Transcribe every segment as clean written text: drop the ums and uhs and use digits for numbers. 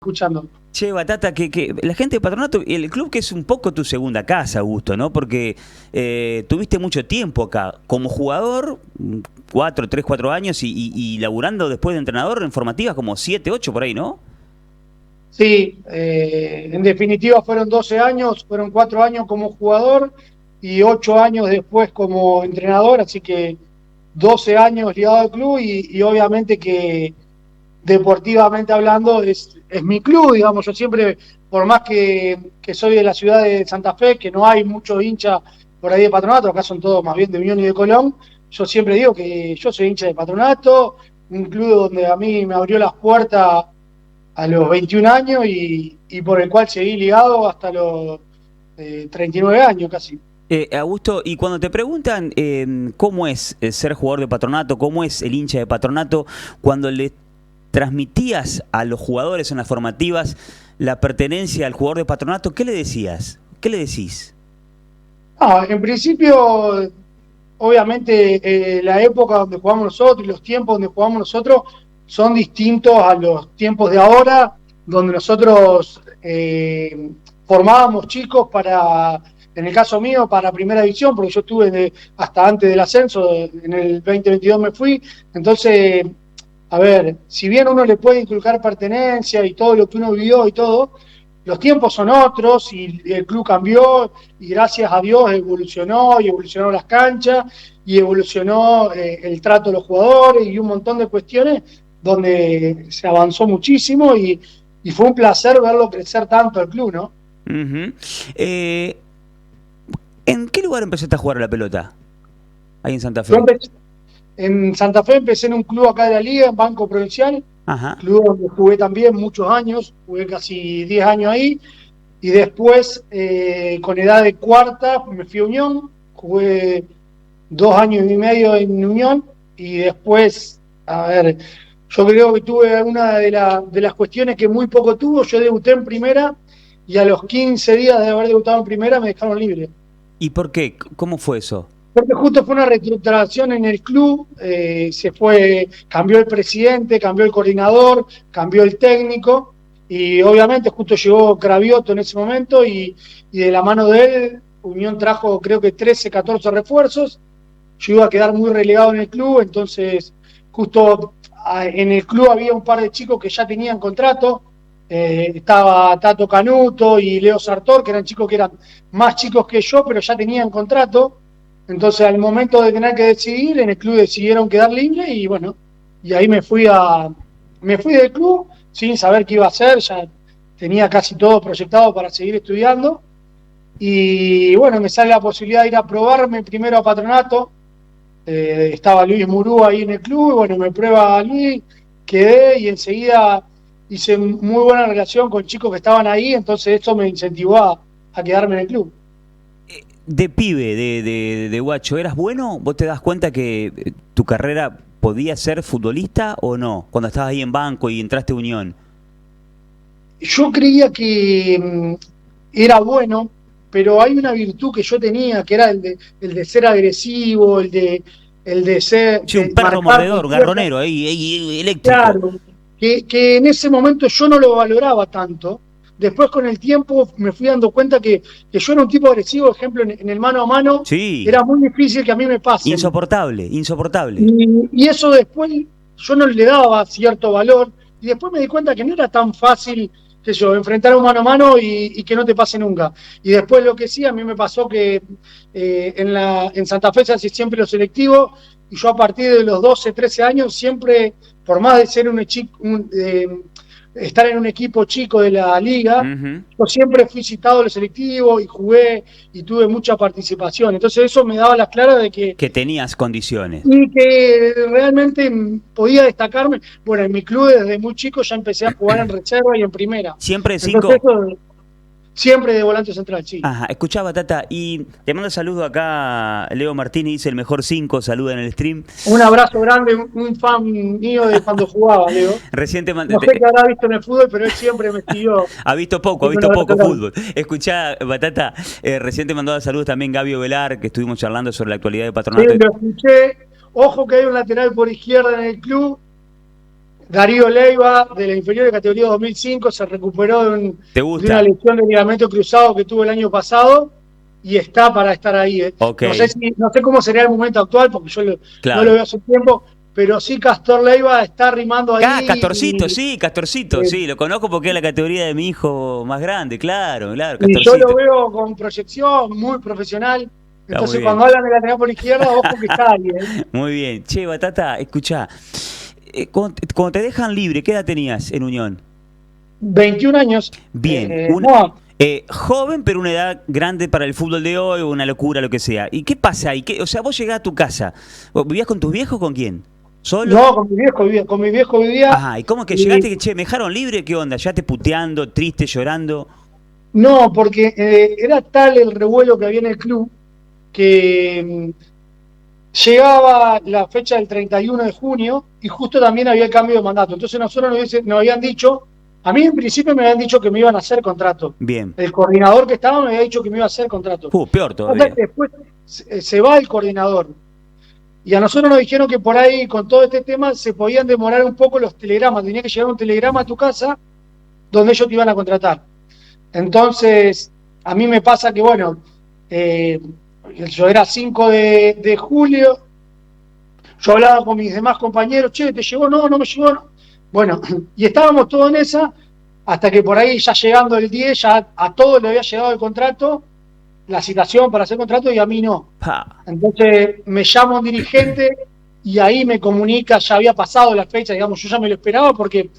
escuchando. Che, Batata, que la gente de Patronato, el club que es un poco tu segunda casa, Augusto, ¿no? Porque tuviste mucho tiempo acá como jugador, 4 años, y laburando después de entrenador en formativas como 7, 8 por ahí, ¿no? Sí, en definitiva fueron 12 años, fueron 4 años como jugador y 8 años después como entrenador, así que 12 años ligado al club y obviamente que deportivamente hablando es mi club, digamos, yo siempre, por más que soy de la ciudad de Santa Fe, que no hay muchos hinchas por ahí de Patronato, acá son todos más bien de Unión y de Colón, yo siempre digo que yo soy hincha de Patronato, un club donde a mí me abrió las puertas a los 21 años y por el cual seguí ligado hasta los 39 años casi. Augusto, y cuando te preguntan cómo es ser jugador de Patronato, cómo es el hincha de Patronato, cuando le transmitías a los jugadores en las formativas la pertenencia al jugador de Patronato, ¿qué le decías? ¿Qué le decís? En principio, obviamente, la época donde jugamos nosotros y los tiempos donde jugamos nosotros son distintos a los tiempos de ahora, donde nosotros formábamos chicos para, en el caso mío, para primera división, porque yo estuve hasta antes del ascenso, en el 2022 me fui, entonces, a ver, si bien uno le puede inculcar pertenencia y todo lo que uno vivió y todo, los tiempos son otros y el club cambió y gracias a Dios evolucionó y evolucionaron las canchas y evolucionó el trato de los jugadores y un montón de cuestiones donde se avanzó muchísimo y fue un placer verlo crecer tanto el club, ¿no? Uh-huh. ¿En qué lugar empezaste a jugar a la pelota? Ahí en Santa Fe. En Santa Fe empecé en un club acá de la liga, en Banco Provincial, Ajá. club donde jugué también muchos años, jugué casi 10 años ahí. Y después, con edad de cuarta, me fui a Unión, jugué 2 años y medio en Unión, y después, a ver, yo creo que tuve una de las cuestiones que muy poco tuvo, yo debuté en primera, y a los 15 días de haber debutado en primera me dejaron libre. ¿Y por qué? ¿Cómo fue eso? Porque justo fue una reestructuración en el club, cambió el presidente, cambió el coordinador, cambió el técnico, y obviamente justo llegó Cravioto en ese momento, y de la mano de él, Unión trajo creo que 13, 14 refuerzos, yo iba a quedar muy relegado en el club, entonces justo en el club había un par de chicos que ya tenían contrato, estaba Tato Canuto y Leo Sartor, que eran chicos que eran más chicos que yo, pero ya tenían contrato. Entonces, al momento de tener que decidir, en el club decidieron quedar libre y bueno, y ahí me fui del club sin saber qué iba a hacer, ya tenía casi todo proyectado para seguir estudiando. Y bueno, me sale la posibilidad de ir a probarme primero a Patronato. Estaba Luis Murú ahí en el club, y bueno, me prueba a Luis, quedé y enseguida hice muy buena relación con chicos que estaban ahí, entonces eso me incentivó a quedarme en el club. De pibe, de guacho, ¿eras bueno? ¿Vos te das cuenta que tu carrera podía ser futbolista o no? Cuando estabas ahí en banco y entraste a Unión. Yo creía que era bueno, pero hay una virtud que yo tenía, que era el de ser agresivo, el de ser, Sí, un de perro marcar con mordedor, fuerza. garronero, ahí eléctrico. Claro, que en ese momento yo no lo valoraba tanto. Después con el tiempo me fui dando cuenta que yo era un tipo agresivo, por ejemplo, en el mano a mano, Sí, era muy difícil que a mí me pasen. insoportable, insoportable. Y eso después yo no le daba cierto valor y después me di cuenta que no era tan fácil que yo enfrentar un mano a mano y que no te pase nunca. Y después lo que sí, a mí me pasó que en Santa Fe se hace siempre lo selectivo y yo a partir de los 12, 13 años siempre, por más de ser estar en un equipo chico de la liga, Uh-huh. yo siempre fui citado a lo selectivo y jugué y tuve mucha participación. Entonces eso me daba las claras de que Que tenías condiciones. y que realmente podía destacarme. Bueno, en mi club desde muy chico ya empecé a jugar en reserva y en primera. ¿Siempre de Entonces 5? eso, siempre de volante central, sí. Ajá, escuchaba Tata, y te mando saludo acá, Leo Martínez, dice el mejor 5, saluda en el stream. Un abrazo grande, un fan mío de cuando jugaba, Leo. Recién te No sé qué habrá visto en el fútbol, pero él siempre me siguió. ha visto poco fútbol. Escuchá, Batata, recién te mandó saludos también Gabio Velar, que estuvimos charlando sobre la actualidad de Sí, Patronato. lo escuché. Ojo que hay un lateral por izquierda en el club. Darío Leiva, de la inferior de categoría 2005, se recuperó ¿Te de gusta? una lesión de ligamento cruzado que tuvo el año pasado y está para estar ahí. Ok, No sé cómo sería el momento actual, porque yo no lo claro. veo hace tiempo, pero sí Castor Leiva está rimando ahí. Castorcito, sí, lo conozco porque es la categoría de mi hijo más grande, claro, claro, Y yo lo Castorcito. veo con proyección, muy profesional. Está muy Entonces, bien. cuando hablan de lateral por izquierda, ojo que está ahí. Muy bien. Che, Batata, escuchá. Cuando te dejan libre, ¿qué edad tenías en Unión? 21 años. Bien, No, joven, pero una edad grande para el fútbol de hoy, una locura, lo que sea. ¿Y qué pasa ahí? O sea, vos llegás a tu casa. ¿Vivías con tus viejos o con quién? ¿Solo? no, con mi viejo vivía. Ajá, ¿y cómo que llegaste Y que, che, me dejaron libre? ¿Qué onda? ¿Ya te puteando, triste, llorando? no, porque era tal el revuelo que había en el club que llegaba la fecha del 31 de junio y justo también había el cambio de mandato. Entonces nosotros nos habían dicho, a mí en principio me habían dicho que me iban a hacer contrato. Bien. El coordinador que estaba me había dicho que me iba a hacer contrato. Peor O sea, todavía. que después se va el coordinador. Y a nosotros nos dijeron que por ahí, con todo este tema, se podían demorar un poco los telegramas. Tenía que llegar un telegrama a tu casa donde ellos te iban a contratar. Entonces, a mí me pasa que, bueno, yo era 5 de julio, yo hablaba con mis demás compañeros, che, ¿te llegó? No, no me llegó. No. Bueno, y estábamos todos en esa, hasta que por ahí ya llegando el 10, ya a todos le había llegado el contrato, la citación para hacer contrato y a mí no. Pa. Entonces me llama un dirigente y ahí me comunica, ya había pasado la fecha, digamos, yo ya me lo esperaba porque,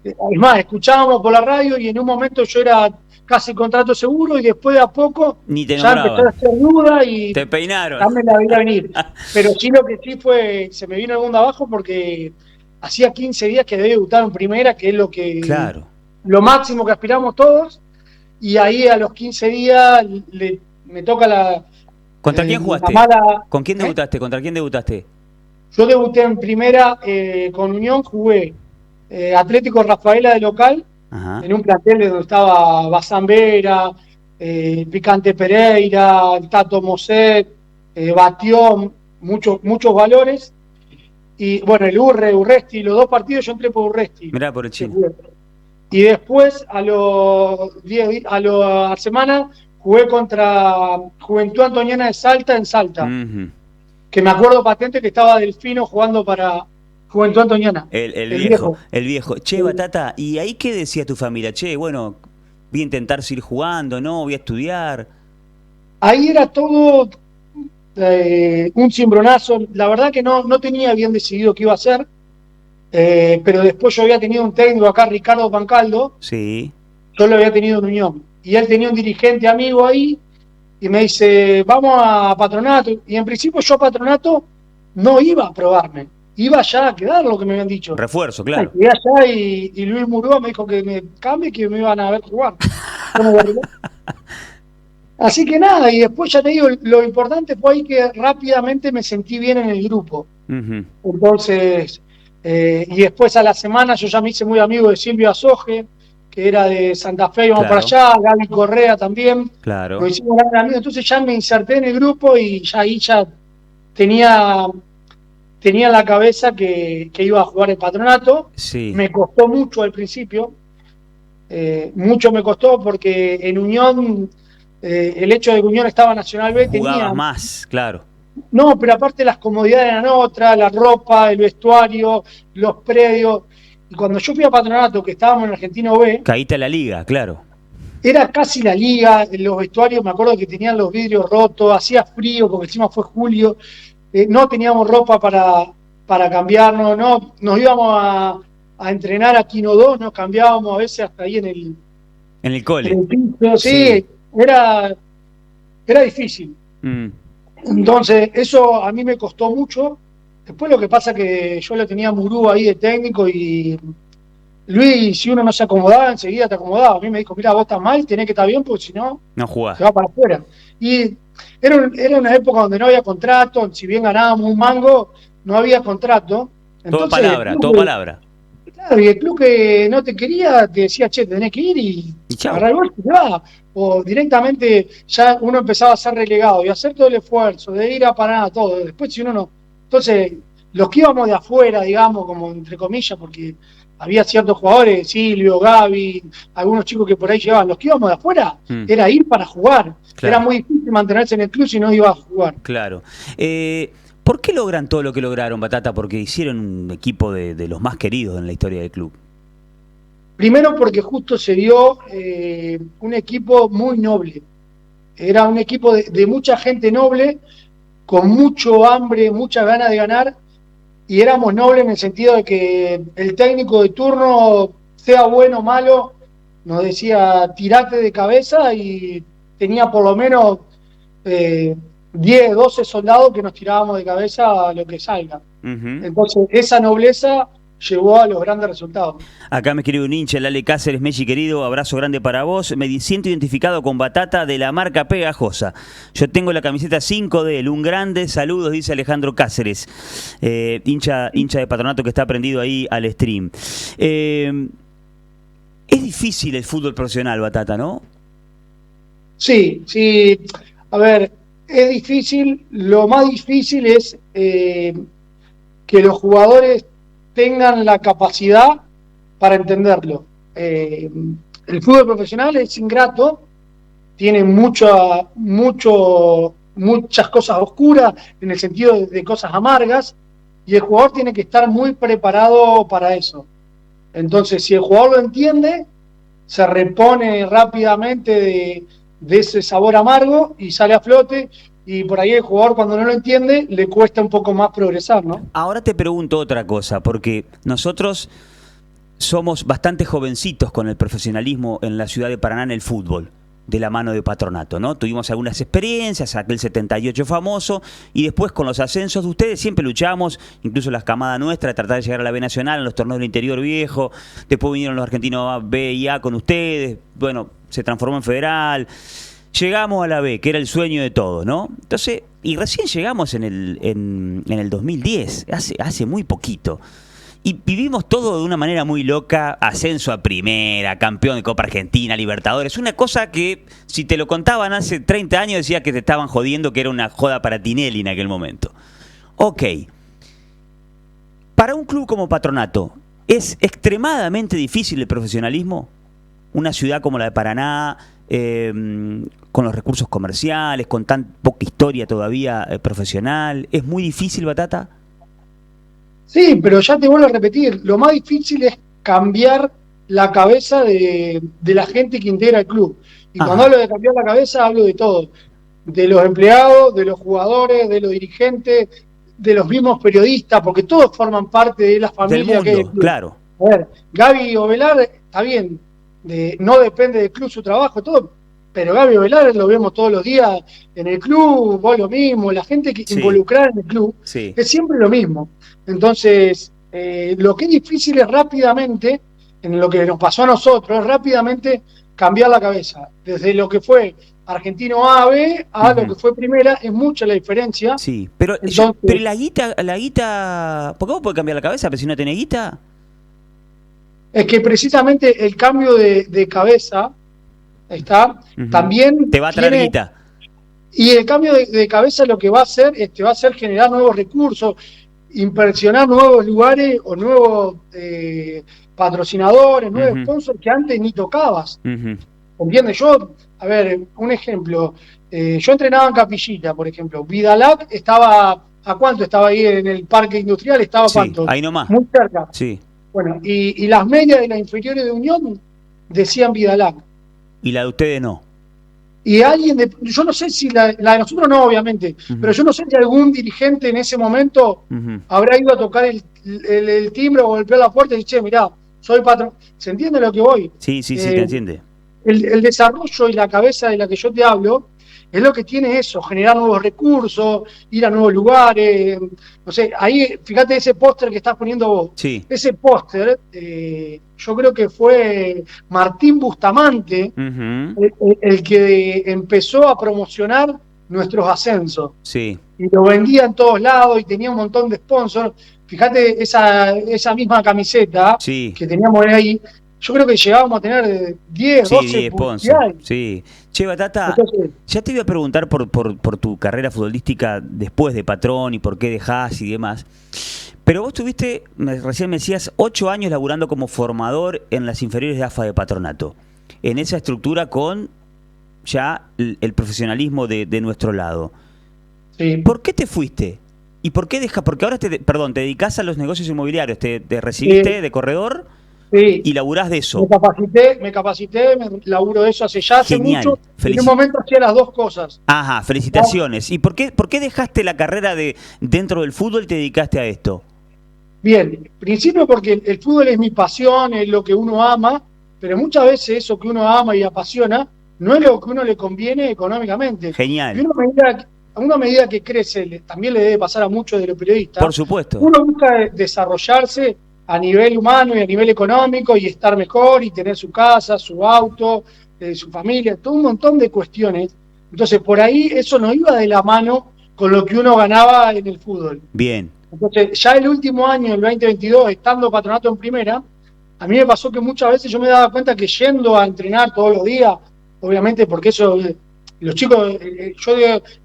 es más, escuchábamos por la radio y en un momento yo era casi contrato seguro y después de a poco Ni te ya empecé a nombraban. hacer duda y Te peinaron. ya me la veía venir. Pero sí lo que sí fue, se me vino el mundo abajo porque hacía 15 días que debía debutar en primera, que es Claro. lo máximo que aspiramos todos, y ahí a los 15 días me toca ¿Contra quién la jugaste? mala. ¿Con quién debutaste? ¿Contra quién debutaste? Yo debuté en primera con Unión, jugué Atlético Rafaela de local, Ajá. en un plantel donde estaba Bazambera, Picante Pereira, el Tato Moset, Batión, muchos valores. Y bueno, el Urresti, los dos partidos yo entré por Urresti. Mirá por el chino. Y después, a la semana, jugué contra Juventud Antoniana de Salta en Salta. Que me acuerdo patente que estaba Delfino jugando para Juventud Antoniana. El viejo. Che, Batata, ¿y ahí qué decía tu familia? Che, bueno, voy a intentar seguir jugando, ¿no? Voy a estudiar. Ahí era todo un cimbronazo. La verdad que no tenía bien decidido qué iba a hacer, pero después yo había tenido un técnico acá, Ricardo Pancaldo. Sí. Yo lo había tenido en Unión. Y él tenía un dirigente amigo ahí y me dice, vamos a Patronato. Y en principio yo a Patronato no iba a probarme, iba ya a quedar lo que me habían dicho. Refuerzo, claro. Llegué allá y Luis Murúa me dijo que me cambie, que me iban a ver jugar. Así que nada, y después ya te digo, lo importante fue ahí que rápidamente me sentí bien en el grupo. Entonces, y después a la semana yo ya me hice muy amigo de Silvio Azoje, que era de Santa Fe, íbamos para allá, Gaby Correa también. Claro. Nos hicimos grandes amigos, entonces ya me inserté en el grupo y ya ahí ya tenía en la cabeza que iba a jugar en Patronato. Sí. Me costó mucho al principio, mucho me costó porque en Unión, el hecho de que Unión estaba Nacional B Jugabas más, claro. No, pero aparte las comodidades eran otras, la ropa, el vestuario, los predios. Y cuando yo fui a Patronato, que estábamos en Argentino B, caíste a la liga, claro. Era casi la liga, los vestuarios me acuerdo que tenían los vidrios rotos, hacía frío porque encima fue julio, no teníamos ropa para cambiarnos, no, nos íbamos a entrenar a Quino 2, nos cambiábamos a veces hasta ahí en el cole. En el piso, sí. Era difícil. Entonces, eso a mí me costó mucho. Después lo que pasa es que yo lo tenía a Murú ahí de técnico y Luis, si uno no se acomodaba, enseguida te acomodaba. A mí me dijo, mira, vos estás mal, tenés que estar bien, porque si no, no jugás. Se va para afuera. Y era una época donde no había contrato, si bien ganábamos un mango, no había contrato. Entonces, todo palabra. Claro, y el club que no te quería te decía, che, tenés que ir y agarrar el bolso y te vas. O directamente ya uno empezaba a ser relegado y a hacer todo el esfuerzo de ir a Paraná, todo. Después si uno no... Entonces, los que íbamos de afuera, digamos, como entre comillas, porque había ciertos jugadores, Silvio, Gaby, algunos chicos que por ahí llevaban. Los que íbamos de afuera era ir para jugar. Claro. Era muy difícil mantenerse en el club si no iba a jugar. Claro. ¿Por qué logran todo lo que lograron, Batata? Porque hicieron un equipo de los más queridos en la historia del club. Primero porque justo se dio un equipo muy noble. Era un equipo de mucha gente noble, con mucho hambre, muchas ganas de ganar, y éramos nobles en el sentido de que el técnico de turno, sea bueno o malo, nos decía tirate de cabeza, y tenía por lo menos 10, 12 soldados que nos tirábamos de cabeza a lo que salga. Entonces esa nobleza llevó a los grandes resultados. Acá me escribe un hincha, Lale Cáceres, Messi querido, abrazo grande para vos. Me siento identificado con Batata de la marca Pegajosa. Yo tengo la camiseta 5 de él, un grande, saludos, dice Alejandro Cáceres, hincha de Patronato que está prendido ahí al stream. Es difícil el fútbol profesional, Batata, ¿no? Sí, sí. A ver, es difícil. Lo más difícil es que los jugadores tengan la capacidad para entenderlo. El fútbol profesional es ingrato, tiene muchas cosas oscuras en el sentido de cosas amargas, y el jugador tiene que estar muy preparado para eso. Entonces, si el jugador lo entiende, se repone rápidamente de ese sabor amargo y sale a flote. Y por ahí el jugador, cuando no lo entiende, le cuesta un poco más progresar, ¿no? Ahora te pregunto otra cosa, porque nosotros somos bastante jovencitos con el profesionalismo en la ciudad de Paraná en el fútbol, de la mano de Patronato, ¿no? Tuvimos algunas experiencias, aquel 78 famoso, y después con los ascensos de ustedes siempre luchamos, incluso las camadas nuestras, de tratar de llegar a la B Nacional en los torneos del interior viejo. Después vinieron los argentinos B y A con ustedes, bueno, se transformó en Federal. Llegamos a la B, que era el sueño de todos, ¿no? Entonces, y recién llegamos en el 2010, hace muy poquito. Y vivimos todo de una manera muy loca, ascenso a primera, campeón de Copa Argentina, Libertadores, una cosa que si te lo contaban hace 30 años decía que te estaban jodiendo, que era una joda para Tinelli en aquel momento. Ok, para un club como Patronato, ¿es extremadamente difícil el profesionalismo? Una ciudad como la de Paraná, con los recursos comerciales, con tan poca historia todavía profesional, ¿es muy difícil, Batata? Sí, pero ya te vuelvo a repetir, lo más difícil es cambiar la cabeza de la gente que integra el club. Y cuando hablo de cambiar la cabeza, hablo de todo. De los empleados, de los jugadores, de los dirigentes, de los mismos periodistas, porque todos forman parte de la familia que es el club. Claro. A ver, Gaby Ovelar, está bien, no depende del club su trabajo, todo, pero Gaby Ovelar lo vemos todos los días en el club, vos lo mismo, la gente que involucrada en el club, es siempre lo mismo. Entonces, lo que es difícil es rápidamente, en lo que nos pasó a nosotros, es rápidamente cambiar la cabeza. Desde lo que fue Argentino A, B, a lo que fue Primera, es mucha la diferencia. Sí, pero, entonces, pero la guita, ¿por qué vos podés cambiar la cabeza, pero si no tenés guita? Es que precisamente el cambio de cabeza también te va a traer guita. Y el cambio de cabeza lo que va a hacer es te va a hacer generar nuevos recursos, impresionar nuevos lugares o nuevos patrocinadores, nuevos sponsors que antes ni tocabas. ¿Entiendes? Yo, a ver, un ejemplo, yo entrenaba en Capillita, por ejemplo. Vidalac estaba, ¿a cuánto estaba ahí en el parque industrial? Estaba ¿a cuánto? Ahí nomás. Muy cerca. Sí. Bueno, y las medias de las inferiores de Unión decían Vidalac. Y la de ustedes no. Y alguien yo no sé si la de nosotros no, obviamente, pero yo no sé si algún dirigente en ese momento habrá ido a tocar el timbre o golpear la puerta y decir, che, mirá, soy patrón. ¿Se entiende lo que voy? Sí, te entiende. El desarrollo y la cabeza de la que yo te hablo es lo que tiene eso, generar nuevos recursos, ir a nuevos lugares. No sé, ahí, fíjate ese póster que estás poniendo vos. Sí. Ese póster, yo creo que fue Martín Bustamante el que empezó a promocionar nuestros ascensos. Sí. Y lo vendía en todos lados y tenía un montón de sponsors. Fíjate esa misma camiseta que teníamos ahí. yo creo que llegábamos a tener 10, Sí, 12 10 sponsors. publicidades. Sí. Che, Batata, Entonces, ya te iba a preguntar por tu carrera futbolística después de Patrón y por qué dejás y demás. Pero vos tuviste, recién me decías, 8 años laburando como formador en las inferiores de AFA de Patronato. En esa estructura con ya el profesionalismo de nuestro lado. sí, ¿Por qué te fuiste? ¿Y por qué dejas? Porque ahora te dedicás a los negocios inmobiliarios. Te recibiste de corredor sí. y laburás de Me eso. capacité, me laburo de eso hace Genial. mucho. Y en un momento hacía las dos cosas. Ajá, felicitaciones. ¿Y por qué dejaste la carrera dentro del fútbol y te dedicaste a esto? Bien, principio porque el fútbol es mi pasión, es lo que uno ama, pero muchas veces eso que uno ama y apasiona no es lo que uno le conviene económicamente. Y Genial. uno a medida que crece, también le debe pasar a muchos de los periodistas, Por supuesto. uno busca desarrollarse a nivel humano y a nivel económico y estar mejor y tener su casa, su auto, su familia, todo un montón de cuestiones. Entonces, por ahí eso no iba de la mano con lo que uno ganaba en el fútbol. Bien. Entonces, ya el último año, el 2022, estando Patronato en primera, a mí me pasó que muchas veces yo me daba cuenta que yendo a entrenar todos los días, obviamente porque eso, los chicos,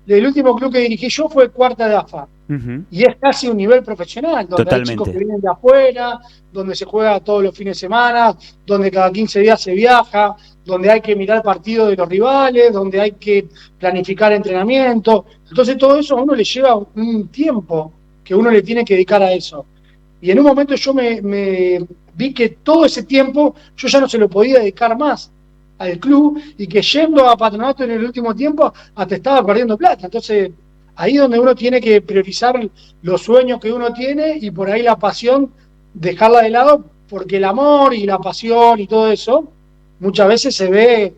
el último club que dirigí yo fue Cuarta de AFA, Ujú. y es casi un nivel profesional, donde hay chicos que Totalmente. vienen de afuera, donde se juega todos los fines de semana, donde cada 15 días se viaja, donde hay que mirar partidos de los rivales, donde hay que planificar entrenamientos. Entonces todo eso a uno le lleva un tiempo que uno le tiene que dedicar a eso. Y en un momento yo me vi que todo ese tiempo yo ya no se lo podía dedicar más al club y que yendo a Patronato en el último tiempo hasta estaba perdiendo plata. Entonces ahí es donde uno tiene que priorizar los sueños que uno tiene y por ahí la pasión dejarla de lado, porque el amor y la pasión y todo eso muchas veces se ve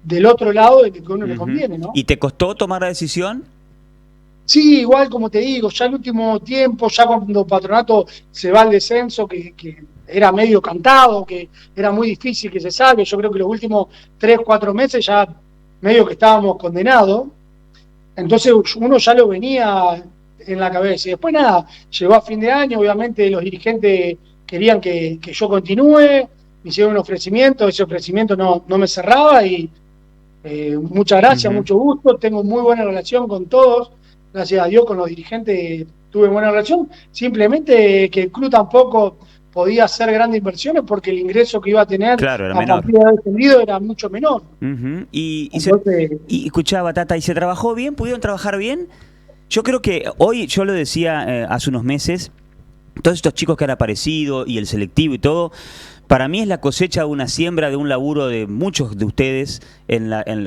del otro lado de que a uno le Ujú. conviene, ¿no? ¿Y te costó tomar la decisión? Sí, igual como te digo, ya el último tiempo, ya cuando Patronato se va al descenso, que era medio cantado, que era muy difícil que se salve, yo creo que los últimos 3, 4 meses ya medio que estábamos condenados, entonces uno ya lo venía en la cabeza. Y después nada, llegó a fin de año, obviamente los dirigentes querían que yo continúe, me hicieron un ofrecimiento, ese ofrecimiento no me cerraba y muchas gracias, Ujú. mucho gusto, tengo muy buena relación con todos, gracias a Dios con los dirigentes tuve buena relación, simplemente que el club tampoco podía hacer grandes inversiones porque el ingreso que iba a tener Claro, era a menor. partir de haber descendido era mucho menor. Ujú. Entonces, Y escuchaba, Tata, ¿y se trabajó bien? ¿Pudieron trabajar bien? Yo creo que hoy, yo lo decía hace unos meses, todos estos chicos que han aparecido y el selectivo y todo, para mí es la cosecha de una siembra, de un laburo de muchos de ustedes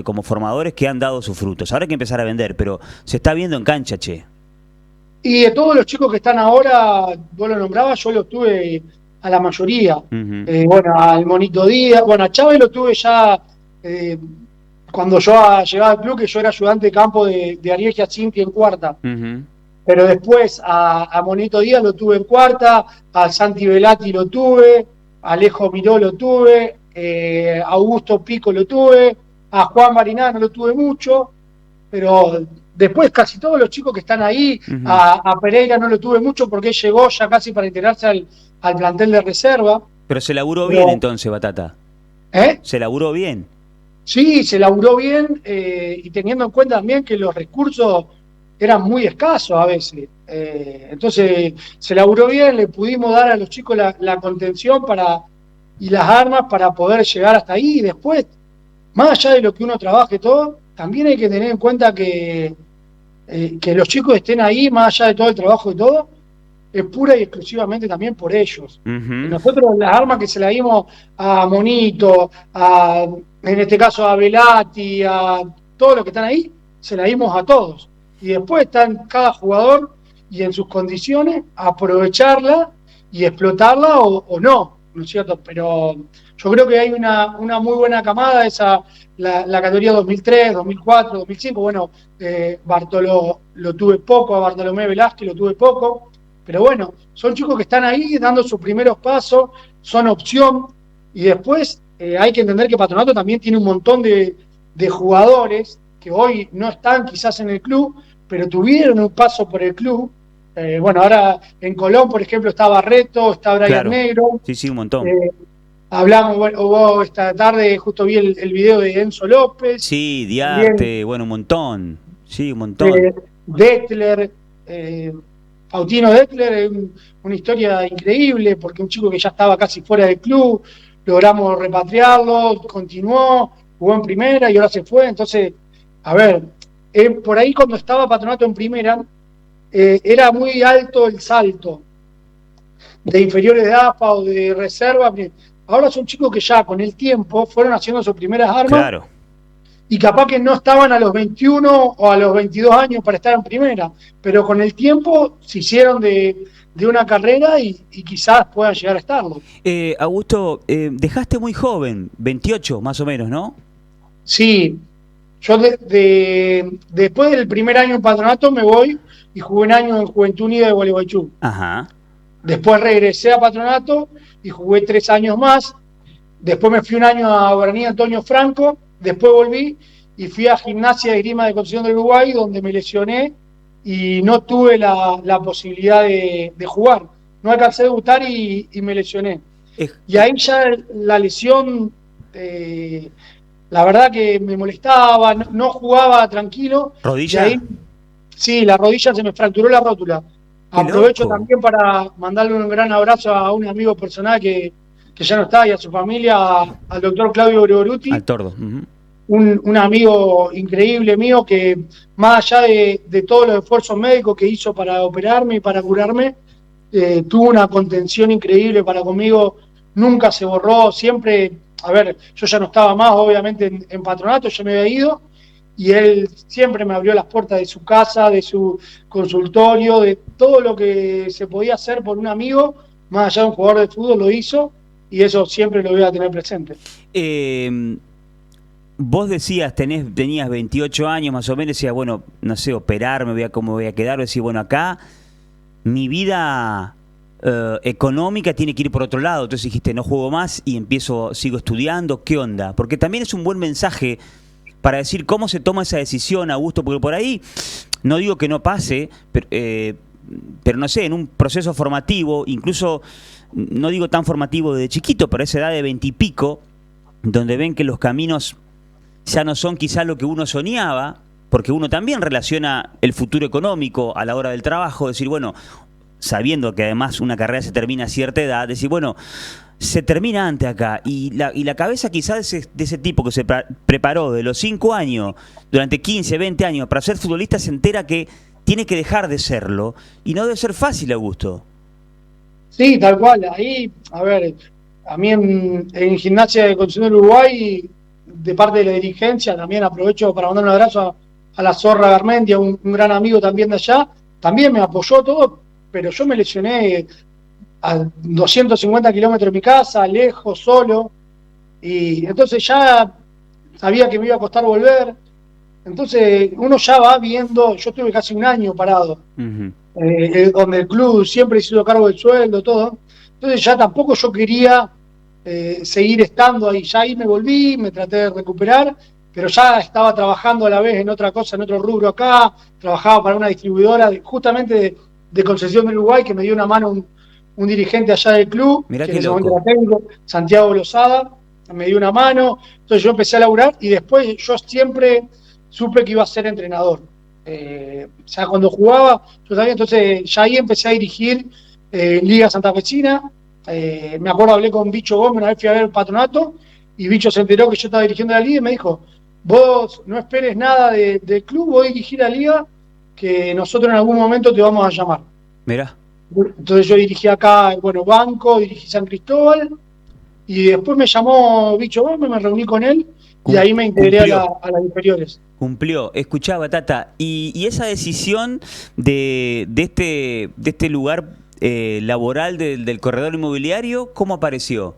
como formadores que han dado sus frutos. Ahora hay que empezar a vender, pero se está viendo en cancha, che. y de todos los chicos que están ahora, vos lo nombrabas, yo los tuve a la mayoría. Ujú, Bueno, al Monito Díaz, bueno, a Chávez lo tuve ya eh, cuando yo llegaba al club, que yo era ayudante de campo de Ariel Giacinti en cuarta. ujú, Pero después a Monito Díaz lo tuve en cuarta, a Santi Velati lo tuve, a Alejo Miró lo tuve, a Augusto Pico lo tuve, a Juan Mariná no lo tuve mucho, pero después casi todos los chicos que están ahí, ujú. a Pereira no lo tuve mucho porque él llegó ya casi para integrarse al plantel de reserva. Pero se laburó bien Pero, entonces, Batata. ¿eh? Se laburó bien. Sí, se laburó bien y teniendo en cuenta también que los recursos eran muy escasos a veces. Entonces se laburó bien, le pudimos dar a los chicos la contención y las armas para poder llegar hasta ahí. Y después, más allá de lo que uno trabaje todo, también hay que tener en cuenta que los chicos estén ahí, más allá de todo el trabajo y todo, es pura y exclusivamente también por ellos. Ujú. Nosotros las armas que se la dimos a Monito, en este caso a Velati, a todos los que están ahí, se la dimos a todos. Y después está en cada jugador y en sus condiciones aprovecharla y explotarla o no, ¿no es cierto? Pero yo creo que hay una muy buena camada, la categoría 2003, 2004, 2005. Bueno, Bartolo lo tuve poco, a Bartolomé Velázquez lo tuve poco. Pero bueno, son chicos que están ahí dando sus primeros pasos, son opción, y después hay que entender que Patronato también tiene un montón de jugadores que hoy no están quizás en el club, pero tuvieron un paso por el club. Bueno, ahora en Colón, por ejemplo, está Barreto, está Brian Claro. Negro, Sí, sí, un montón. eh, Hablamos, bueno, hubo esta tarde, justo vi el video de Enzo López, Sí, también Diarte, bueno, un montón. Sí, un montón. Dettler, Faustino Dettler, una historia increíble, porque un chico que ya estaba casi fuera del club, logramos repatriarlo, continuó, jugó en primera y ahora se fue. Entonces, a ver, por ahí cuando estaba Patronato en primera, era muy alto el salto de inferiores de AFA o de reserva. Ahora son chicos que ya con el tiempo fueron haciendo sus primeras armas Claro. y capaz que no estaban a los 21 o a los 22 años para estar en primera, pero con el tiempo se hicieron de una carrera y quizás puedan llegar a estarlo. Augusto, dejaste muy joven, 28 más o menos, ¿no? Sí, yo después del primer año en Patronato me voy y jugué un año en Juventud Unida de Gualeguaychú. Ajá. Después regresé a Patronato y jugué 3 años más. Después me fui un año a Guaraní Antonio Franco. Después volví y fui a Gimnasia de Esgrima de Concepción del Uruguay, donde me lesioné y no tuve la posibilidad de jugar. No alcancé a debutar y me lesioné. Y ahí ya la lesión, la verdad que me molestaba, no jugaba tranquilo. Y ¿Rodilla? ahí, sí, la rodilla se me fracturó la rótula. ¡Qué Aprovecho loco! también para mandarle un gran abrazo a un amigo personal que ya no está y a su familia, al doctor Claudio Al Gregoruti, tordo. Ujú. un amigo increíble mío que más allá de todos los esfuerzos médicos que hizo para operarme y para curarme, tuvo una contención increíble para conmigo, nunca se borró, siempre, a ver, yo ya no estaba más obviamente en Patronato, yo me había ido, y él siempre me abrió las puertas de su casa, de su consultorio, de todo lo que se podía hacer por un amigo, más allá de un jugador de fútbol, lo hizo, y eso siempre lo voy a tener presente. Vos decías, tenías 28 años más o menos, decías, bueno, no sé, operarme, voy a cómo voy a quedar, decís, bueno, acá mi vida económica tiene que ir por otro lado. Entonces dijiste, no juego más y sigo estudiando, ¿qué onda? Porque también es un buen mensaje para decir cómo se toma esa decisión, Augusto, porque por ahí, no digo que no pase, pero no sé, en un proceso formativo, incluso, no digo tan formativo desde chiquito, pero a esa edad de 20 y pico, donde ven que los caminos ya no son quizá lo que uno soñaba, porque uno también relaciona el futuro económico a la hora del trabajo, decir, bueno, sabiendo que además una carrera se termina a cierta edad, decir, bueno, se termina antes acá, y la cabeza quizás de ese tipo que se preparó de los 5 años, durante 15, 20 años, para ser futbolista, se entera que tiene que dejar de serlo, y no debe ser fácil, Augusto. Sí, tal cual. Ahí, a ver, a mí en Gimnasia de Concepción del Uruguay, de parte de la dirigencia, también aprovecho para mandar un abrazo a la Zorra Garmendia, un gran amigo también de allá, también me apoyó todo, pero yo me lesioné a 250 kilómetros de mi casa, lejos, solo, y entonces ya sabía que me iba a costar volver. Entonces uno ya va viendo, yo estuve casi un año parado, Uh-huh. donde el club siempre se hizo cargo del sueldo, todo. Entonces ya tampoco yo quería seguir estando ahí. Ya ahí me volví, me traté de recuperar, pero ya estaba trabajando a la vez en otra cosa, en otro rubro acá. Trabajaba para una distribuidora justamente de Concepción del Uruguay, que me dio una mano un dirigente allá del club, Mirá que en qué ese momento loco. era técnico, Santiago Lozada, me dio una mano. Entonces yo empecé a laburar y después yo siempre supe que iba a ser entrenador. Ya cuando jugaba, yo sabía, entonces ya ahí empecé a dirigir Liga Santafesina. Me acuerdo, hablé con Bicho Gómez, una vez fui a ver el Patronato, y Bicho se enteró que yo estaba dirigiendo la Liga y me dijo, vos no esperes nada del club, vos dirigir la Liga, que nosotros en algún momento te vamos a llamar. Mirá. Entonces yo dirigí acá, bueno, Banco, dirigí San Cristóbal, y después me llamó Bicho Gómez, me reuní con él, y ahí me integré Cumplió. a las inferiores. Cumplió. Escuchaba, Tata, y esa decisión de este lugar laboral del corredor inmobiliario, ¿cómo apareció?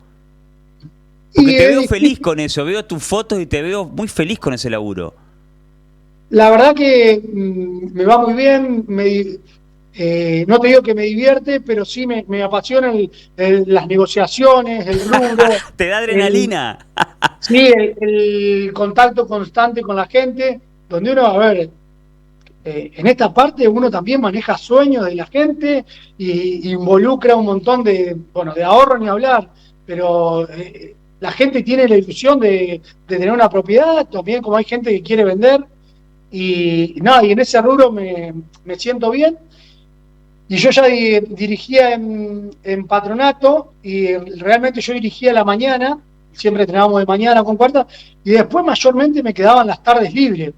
Porque Y te veo feliz con eso, veo tus fotos y te veo muy feliz con ese laburo. la verdad que me va muy bien, no te digo que me divierte, pero sí me apasiona las negociaciones, el rubro, Te da el, adrenalina. sí, el contacto constante con la gente, donde uno, a ver, en esta parte uno también maneja sueños de la gente y involucra un montón bueno, de ahorro ni hablar. pero la gente tiene la ilusión de tener una propiedad, también como hay gente que quiere vender, y nada, y en ese rubro me siento bien. Y yo ya dirigía en Patronato y realmente yo dirigía la mañana, siempre entrenábamos de mañana con cuarta, y después mayormente me quedaban las tardes libres.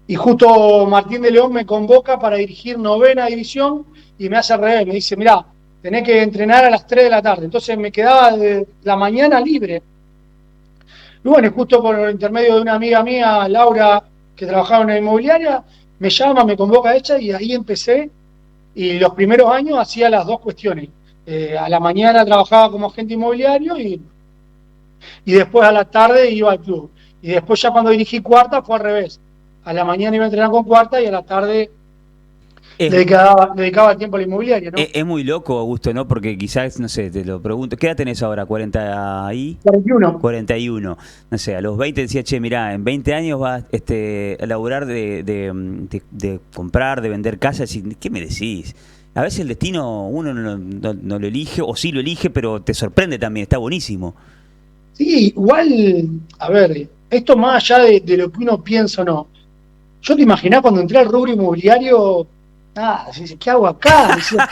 Y justo Martín de León me convoca para dirigir novena división y me hace al revés, me dice, mirá, tenés que entrenar a las 3 de la tarde. Entonces me quedaba de la mañana libre. Y bueno, justo por el intermedio de una amiga mía, Laura, que trabajaba en la inmobiliaria, me llama, me convoca a ella y ahí empecé. Y los primeros años hacía las dos cuestiones. A la mañana trabajaba como agente inmobiliario y después a la tarde iba al club. Y después ya cuando dirigí cuarta fue al revés. A la mañana iba a entrenar con cuarta y a la tarde Es, dedicaba el tiempo a la inmobiliaria, ¿no? es muy loco, Augusto, ¿no? Porque quizás, no sé, te lo pregunto. ¿Qué edad tenés ahora? ¿40 y? 41. 41. No sé, a los 20 decía, che, mirá, en 20 años vas a laburar de comprar, de vender casas. Y, ¿qué me decís? A veces el destino uno no lo elige, o sí lo elige, pero te sorprende también, está buenísimo. Sí, igual, a ver, esto más allá de lo que uno piensa o no. Yo te imaginaba cuando entré al rubro inmobiliario, nada, ¿qué hago acá? Decía,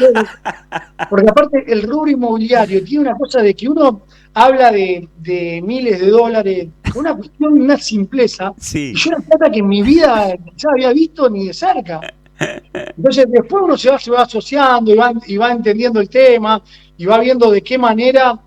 porque aparte el rubro inmobiliario tiene una cosa de que uno habla de miles de dólares, con una cuestión, una simpleza, y Sí. yo era plata que en mi vida ya había visto ni de cerca. Entonces después uno se va asociando y va entendiendo el tema y va viendo de qué manera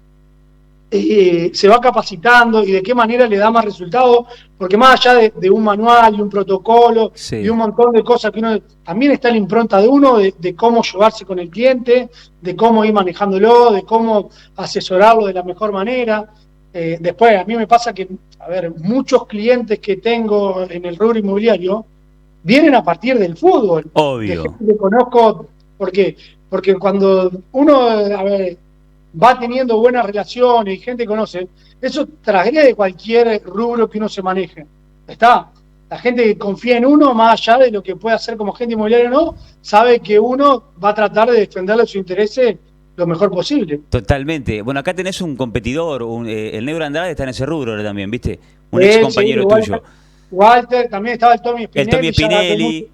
se va capacitando y de qué manera le da más resultados, porque más allá de un manual y un protocolo y un Sí. montón de cosas que uno, también está la impronta de uno, de cómo llevarse con el cliente, de cómo ir manejándolo, de cómo asesorarlo de la mejor manera. Después, a mí me pasa que, a ver, muchos clientes que tengo en el rubro inmobiliario vienen a partir del fútbol, de gente Obvio. que conozco, ¿por qué? Porque cuando uno, a ver, va teniendo buenas relaciones y gente que conoce, eso transgrede cualquier rubro que uno se maneje. Está. La gente que confía en uno, más allá de lo que pueda hacer como agente inmobiliario o no, sabe que uno va a tratar de defenderle sus intereses lo mejor posible. Totalmente. Bueno, acá tenés un competidor, el Negro Andrade está en ese rubro ahora también, ¿viste? Un ex Sí, compañero tuyo. Walter, también estaba el Tommy El Tommy Spinelli, ya hace mucho. Spinelli.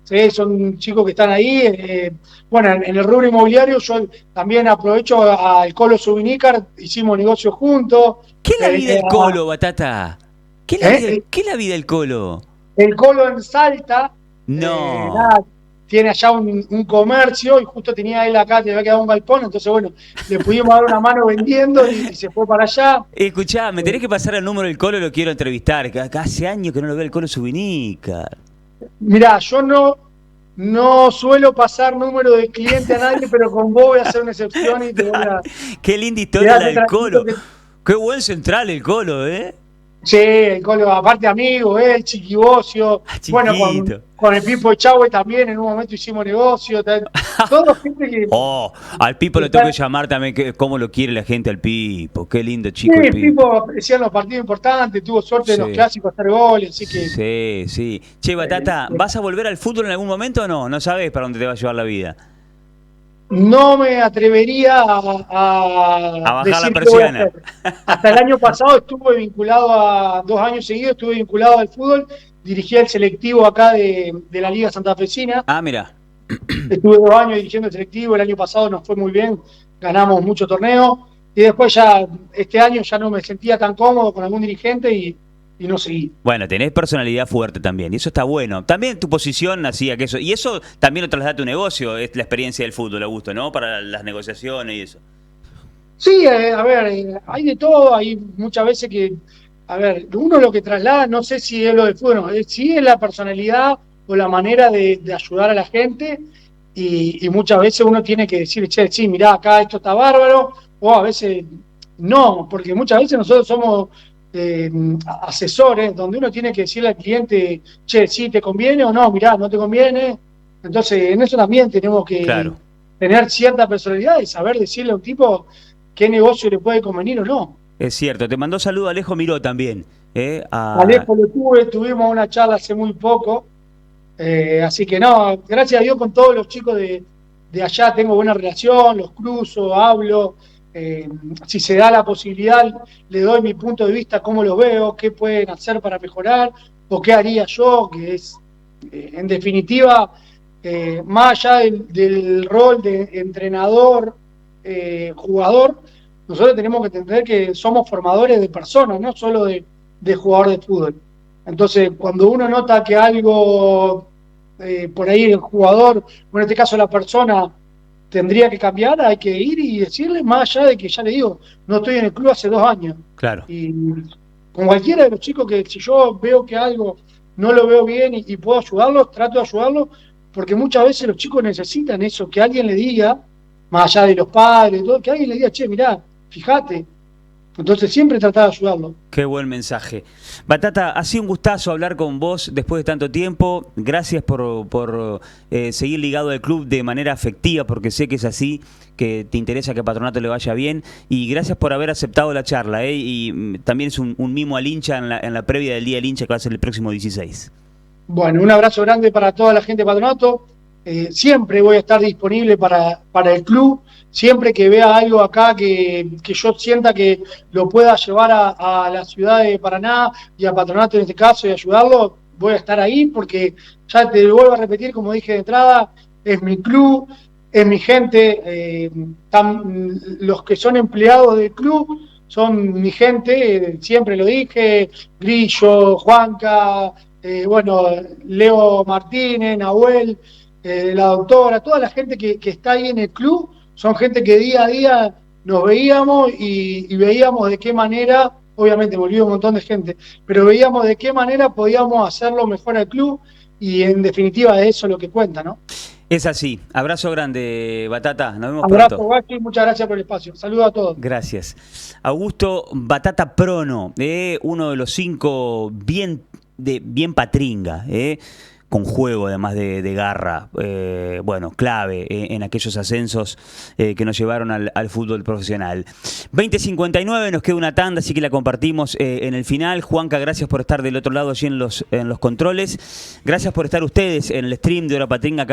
Sí, son chicos que están ahí. Bueno, en el rubro inmobiliario yo también aprovecho al Colo Subinícar, hicimos negocios juntos. ¿Qué es la vida Eh, del Colo, Batata? ¿Qué es la vida eh, qué es la vida del Colo? el Colo en Salta, No. nada, tiene allá un comercio y justo tenía él acá, te había quedado un galpón, entonces bueno, le pudimos dar una mano vendiendo y se fue para allá. Escuchá, me Eh, tenés que pasar el número del Colo, lo quiero entrevistar. Que hace años que no lo veo el Colo Subinícar. Mirá, yo no suelo pasar número de cliente a nadie, pero con vos voy a hacer una excepción y Qué linda historia la quedate del tranquilo Colo. que Qué buen central el Colo, ¿eh? sí, el Colo, aparte amigo, Chiquibocio, Ah, bueno, chiquito. con el Pipo Echagüe también en un momento hicimos negocio, todo gente Oh, al Pipo que lo tengo está. que llamar también, que, cómo lo quiere la gente al Pipo. Qué lindo Sí, chico el el Pipo. Pipo aparecía en los partidos importantes, tuvo suerte en los Sí, clásicos a hacer goles, así que sí, sí. Che, Batata, eh, ¿vas a volver al fútbol en algún momento o no? No sabes para dónde te va a llevar la vida. no me atrevería A a bajar la decir qué voy a hacer. persiana. Hasta el año pasado estuve vinculado 2 años seguidos, estuve vinculado al fútbol, dirigía el selectivo acá de la Liga Santafesina. Ah, mira. Estuve 2 años dirigiendo el selectivo, el año pasado nos fue muy bien, ganamos muchos torneos, y después ya, este año ya no me sentía tan cómodo con algún dirigente y no seguí. Bueno, tenés personalidad fuerte también, y eso está bueno. También tu posición hacía que eso. Y eso también lo traslada a tu negocio, es la experiencia del fútbol, Augusto, ¿no? Para las negociaciones y eso. Sí, a ver, hay de todo, hay muchas veces que, a ver, uno lo que traslada, no sé si es lo de fútbol, no, sí es la personalidad o la manera de ayudar a la gente y muchas veces uno tiene que decir, che, sí, mirá, acá esto está bárbaro, o a veces no, porque muchas veces nosotros somos asesores donde uno tiene que decirle al cliente, che, sí, te conviene o no, mirá, no te conviene. Entonces, en eso también tenemos que Claro. tener cierta personalidad y saber decirle a un tipo qué negocio le puede convenir o no. Es cierto, te mandó saludo Alejo Miró también. A... Alejo tuvimos una charla hace muy poco, así que no, gracias a Dios con todos los chicos de allá tengo buena relación, los cruzo, hablo, Si se da la posibilidad, le doy mi punto de vista, cómo lo veo, qué pueden hacer para mejorar, o qué haría yo, que es, en definitiva, más allá del rol de entrenador, jugador, nosotros tenemos que entender que somos formadores de personas, no solo de jugador de fútbol. Entonces, cuando uno nota que algo, por ahí el jugador, o en este caso la persona, tendría que cambiar, hay que ir y decirle, más allá de que ya le digo, no estoy en el club hace 2 años. Claro. Y con cualquiera de los chicos que si yo veo que algo no lo veo bien y puedo ayudarlos, trato de ayudarlos, porque muchas veces los chicos necesitan eso, que alguien le diga, más allá de los padres, todo, que alguien le diga, che, mirá, fíjate. Entonces siempre tratar de ayudarlo. Qué buen mensaje. Batata, ha sido un gustazo hablar con vos después de tanto tiempo. Gracias por seguir ligado al club de manera afectiva, porque sé que es así, que te interesa que Patronato le vaya bien. Y gracias por haber aceptado la charla. Y también es un mimo al hincha en la previa del Día del Hincha, que va a ser el próximo 16. Bueno, un abrazo grande para toda la gente de Patronato. Siempre voy a estar disponible para el club. Siempre que vea algo acá que yo sienta que lo pueda llevar a la ciudad de Paraná y a Patronato en este caso y ayudarlo, voy a estar ahí porque ya te lo vuelvo a repetir, como dije de entrada, es mi club, es mi gente, los que son empleados del club son mi gente, siempre lo dije, Grillo, Juanca, bueno, Leo Martínez, Nahuel, la doctora, toda la gente que está ahí en el club, son gente que día a día nos veíamos y veíamos de qué manera, obviamente volvió un montón de gente, pero veíamos de qué manera podíamos hacerlo mejor al club y en definitiva es eso lo que cuenta, ¿no? Es así. Abrazo grande, Batata. Nos vemos Abrazo, pronto. Guachi, muchas gracias por el espacio. Saludos a todos. Gracias. Augusto Batata Prono, uno de los 5 bien patringa, con juego además de garra, bueno, clave en aquellos ascensos que nos llevaron al fútbol profesional. 20:59, nos queda una tanda, así que la compartimos en el final. Juanca, gracias por estar del otro lado allí en los controles. Gracias por estar ustedes en el stream de Hora Patringa acá.